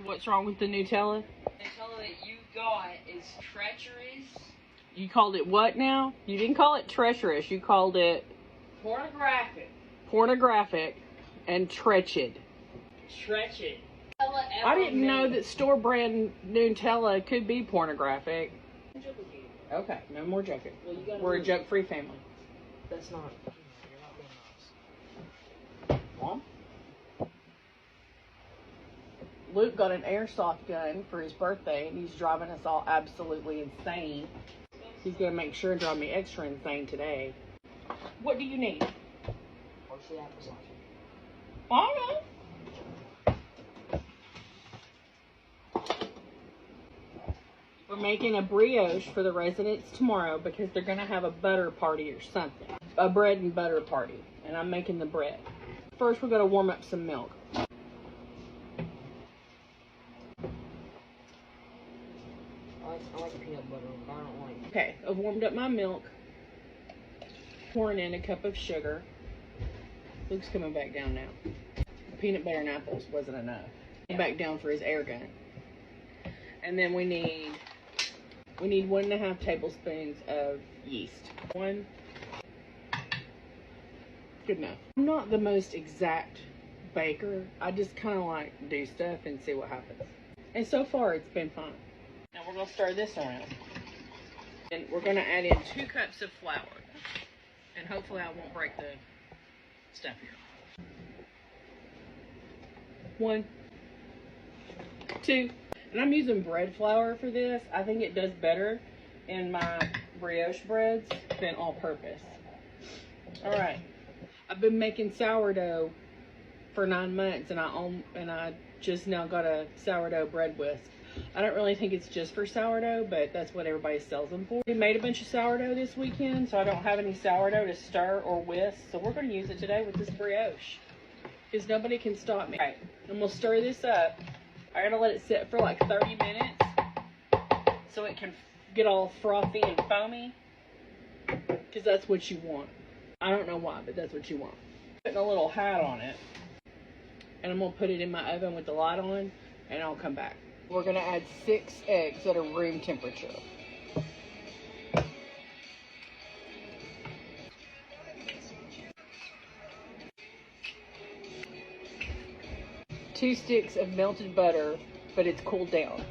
What's wrong with the Nutella? The Nutella that you got is treacherous. You called it what now? You didn't call it treacherous. You called it Pornographic. pornographic and treached. Treached. I didn't know that store brand Nutella could be pornographic. Okay, no more joking. Well, We're a joke-free family. That's not. You're not being nice. Mom? Luke got an airsoft gun for his birthday, and he's driving us all absolutely insane. He's going to make sure and drive me extra insane today. What do you need? What's the applesauce? I don't know. We're making a brioche for the residents tomorrow because they're going to have a butter party or something. A bread and butter party. And I'm making the bread. First, we're going to warm up some milk. I like peanut butter, but I don't like. Okay, I've warmed up my milk. Pouring in a cup of sugar. Luke's coming back down now. Peanut butter and apples wasn't enough. Back down for his air gun. And then we need 1.5 tablespoons of yeast. One. Good enough. I'm not the most exact baker. I just kind of like do stuff and see what happens. And so far it's been fine. Now we're going to stir this around. And we're going to add in 2 cups of flour. And hopefully I won't break the stuff here. 1, 2. And I'm using bread flour for this. I think it does better in my brioche breads than all-purpose. Alright. I've been making sourdough for 9 months, and I just now got a sourdough bread whisk. I don't really think it's just for sourdough, but that's what everybody sells them for. We made a bunch of sourdough this weekend, so I don't have any sourdough to stir or whisk. So we're going to use it today with this brioche, because nobody can stop me. Alright, and we'll stir this up. I gotta let it sit for like 30 minutes so it can get all frothy and foamy, because that's what you want. I don't know why, but that's what you want. Putting a little hat on it, and I'm gonna put it in my oven with the light on, and I'll come back. We're gonna add 6 eggs at a room temperature. Two sticks of melted butter, but it's cooled down.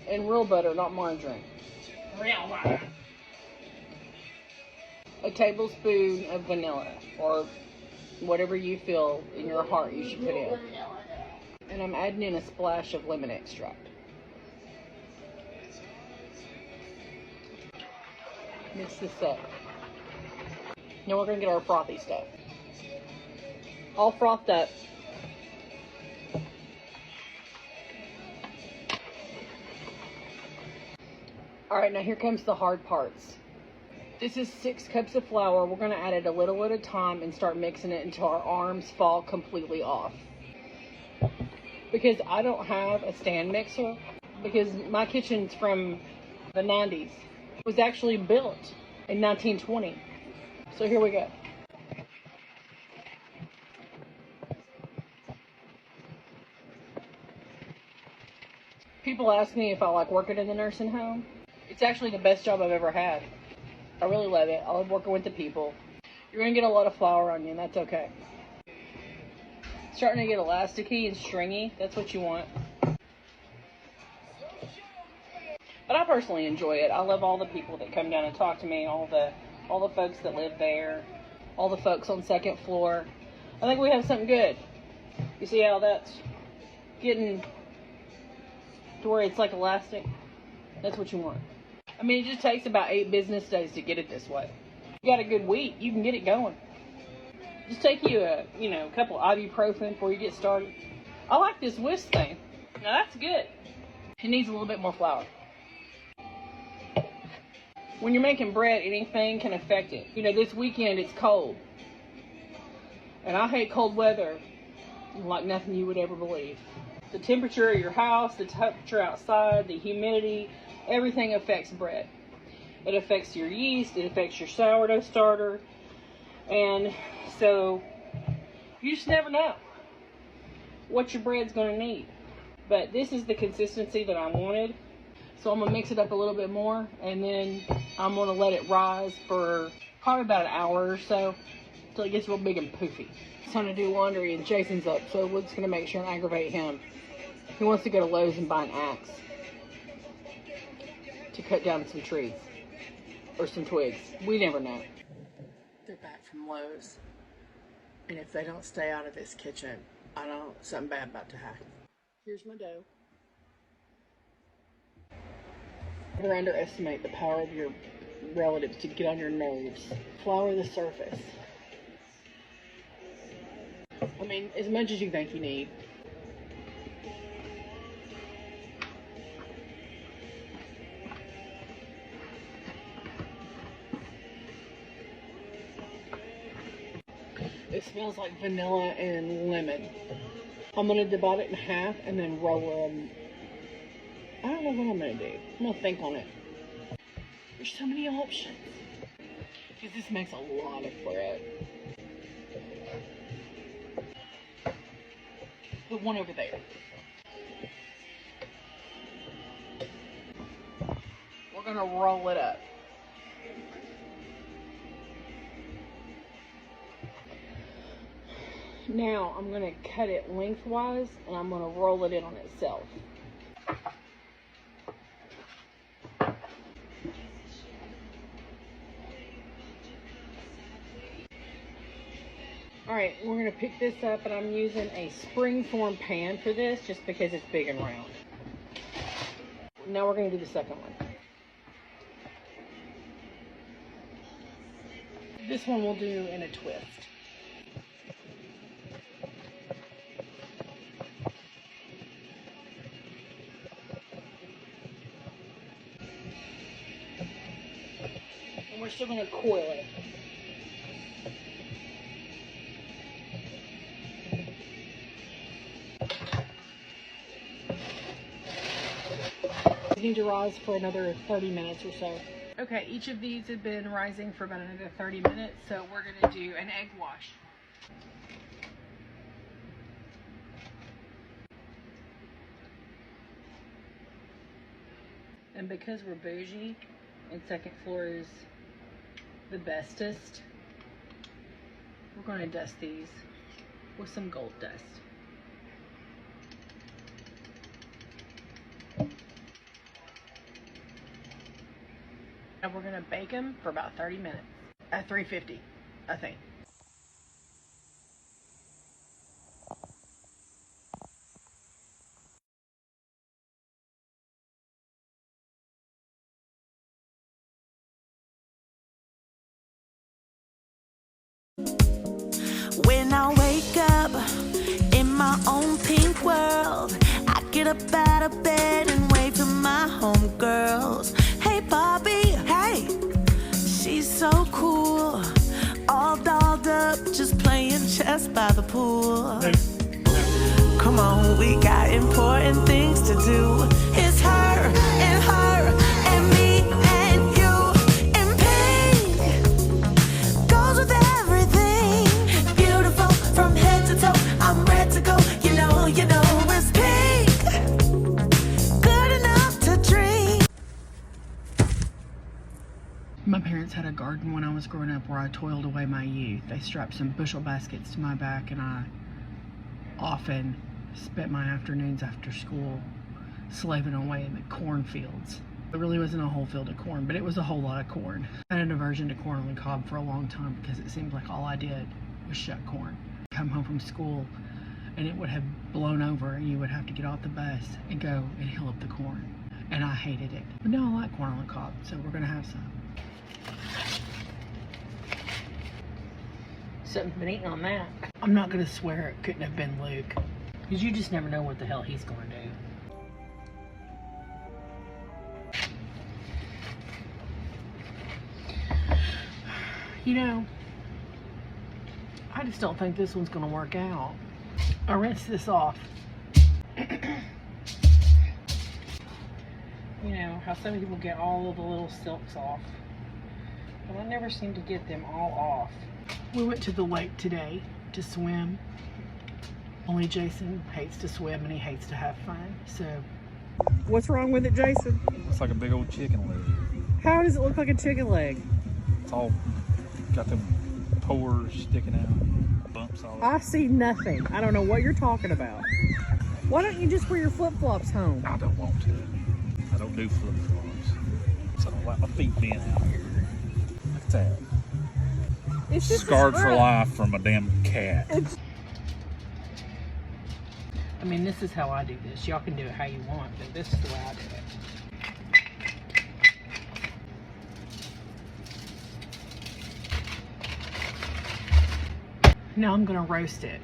And real butter, not margarine. Real butter. A tablespoon of vanilla, or whatever you feel in your heart you should put in. And I'm adding in a splash of lemon extract. Mix this up. Now we're going to get our frothy stuff. All frothed up. Alright, now here comes the hard parts. This is 6 cups of flour. We're going to add it a little at a time and start mixing it until our arms fall completely off. Because I don't have a stand mixer, because my kitchen's from the 90s. It was actually built in 1920. So here we go. People ask me if I like working in the nursing home. It's actually the best job I've ever had. I really love it. I love working with the people. You're going to get a lot of flour on you, and that's okay. Starting to get elasticy and stringy. That's what you want. But I personally enjoy it. I love all the people that come down and talk to me, all the folks that live there, all the folks on 2nd floor. I think we have something good. You see how that's getting to where it's like elastic? That's what you want. I mean, it just takes about 8 business days to get it this way. You got a good week, you can get it going. Just take you a couple of ibuprofen before you get started. I like this whisk thing. Now that's good. It needs a little bit more flour. When you're making bread, anything can affect it. This weekend it's cold. And I hate cold weather like nothing you would ever believe. The temperature of your house, the temperature outside, the humidity, everything affects bread. It affects your yeast, it affects your sourdough starter, and so you just never know. what your bread's gonna need. But this is the consistency that I wanted. So I'm gonna mix it up a little bit more, and then I'm gonna let it rise for probably about an hour or so until it gets real big and poofy. It's time to do laundry, and Jason's up, so we're just gonna make sure and aggravate him. He wants to go to Lowe's and buy an axe to cut down some trees or some twigs. We never know. They're back from Lowe's, and if they don't stay out of this kitchen, I know something bad about to happen. Here's my dough. Never underestimate the power of your relatives to get on your nerves. Flour the surface. I mean, as much as you think you need. It smells like vanilla and lemon. I'm going to divide it in half and then roll them. I don't know what I'm going to do. I'm going to think on it. There's so many options. Because this makes a lot of bread. The one over there. We're going to roll it up. Now I'm going to cut it lengthwise and I'm going to roll it in on itself. Alright, we're going to pick this up, and I'm using a springform pan for this just because it's big and round. Now we're going to do the second one. This one we'll do in a twist. And we're still going to coil it. Need to rise for another 30 minutes or so. Okay, each of these have been rising for about another 30 minutes, so we're going to do an egg wash. And because we're bougie and second floor is the bestest, we're going to dust these with some gold dust. And we're gonna bake them for about 30 minutes at 350, I think. When I wake up in my own pink world, I get up out of bed and wave to my homegirls. Hey Bobby, hey, she's so cool, all dolled up, just playing chess by the pool. Come on, we got important things to do. It's her and her and me and you in pink. Goes with everything, beautiful from head to toe. I'm ready to go, you know, it's pink. Good enough to drink. My parents had a garden when I was growing up where I toiled away my youth. They strapped some bushel baskets to my back, and I often spent my afternoons after school slaving away in the cornfields. It really wasn't a whole field of corn, but it was a whole lot of corn. I had an aversion to corn on the cob for a long time because it seemed like all I did was shuck corn. Come home from school and it would have blown over and you would have to get off the bus and go and hill up the corn. And I hated it. But now I like corn on the cob, so we're gonna have some. Something's been eating on that. I'm not gonna swear it couldn't have been Luke, because you just never know what the hell he's gonna do. You know, I just don't think this one's gonna work out. I rinsed this off. You know, how some people get all of the little silks off, but I never seem to get them all off. We went to the lake today to swim, Only Jason hates to swim and he hates to have fun. So, what's wrong with it, Jason? Looks like a big old chicken leg. How does it look like a chicken leg? It's all got them pores sticking out, bumps all over. I see nothing. I don't know what you're talking about. Why don't you just wear your flip-flops home? I don't want to. I don't do flip flops. So I don't like my feet being out here. Look at that. It's just a Scarred for scratch. life from a damn cat. I mean, this is how I do this. Y'all can do it how you want, but this is the way I do it. Now I'm gonna roast it.